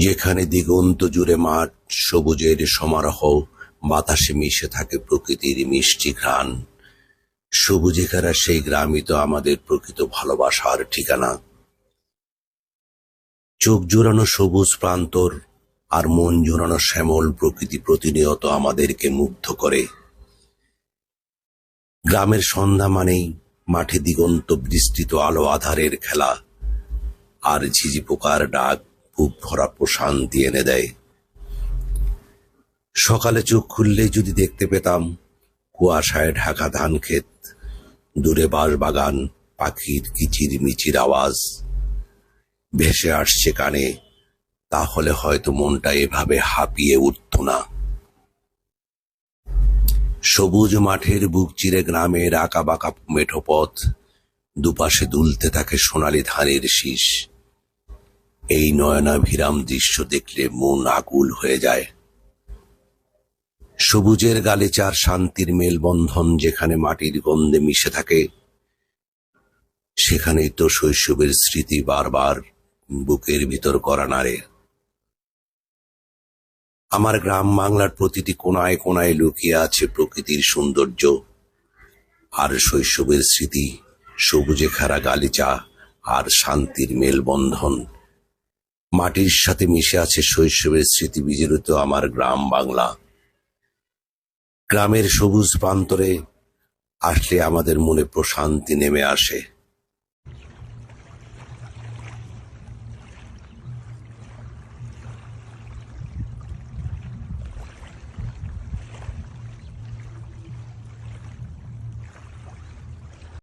যেখানে দিগন্ত জুড়ে মাঠ, সবুজের সমারোহ, বাতাসে মিশে থাকে প্রকৃতির মিষ্টি ঘ্রাণ। সবুজে ঘেরা সেই গ্রামই তো আমাদের প্রকৃত ভালোবাসার ঠিকানা। চোখ জুড়ানো সবুজ প্রান্তর আর মন জুড়ানো শ্যামল প্রকৃতি প্রতিনিয়ত আমাদেরকে মুগ্ধ করে। গ্রামের সন্ধ্যা মানেই মাঠে দিগন্ত বিস্তৃত আলো আধারের খেলা, আর ঝিঝি পোকার ডাক বুক ভরা প্রশান্তি এনে দেয়। সকালে চোখ খুললেই যদি দেখতে পেতাম কুয়াশায় ঢাকা ধান ক্ষেত, দূরে বাঁশবাগান, পাখির কিচির মিচির আওয়াজ ভেসে আসছে কানে, তাহলে হয়তো মনটা এভাবে হাঁপিয়ে উঠত না। সবুজ মাঠের বুক চিরে গ্রামের আঁকা বাঁকা মেঠো পথ, দুপাশে দুলতে থাকে সোনালি ধানের শীষ। এই নয়নাভিরাম দৃশ্য দেখলে মন আকুল হয়ে যায়। সবুজের গালিচার শান্তির মেলবন্ধন যেখানে মাটির গন্ধে মিশে থাকে, সেখানেই তো শৈশবের স্মৃতি বারবার বুকের ভিতর করা নাড়ে। আমার গ্রাম বাংলার প্রতিটি কোনায় কোনায় লুকিয়ে আছে প্রকৃতির সৌন্দর্য আর শৈশবের স্মৃতি। সবুজে ঘেরা গালিচা আর শান্তির মেলবন্ধন, মাটির সাথে মিশে আছে শৈশবের স্মৃতি বিজড়িত আমার গ্রাম বাংলা। গ্রামের সবুজ প্রান্তরে আসলে আমাদের মনে প্রশান্তি নেমে আসে।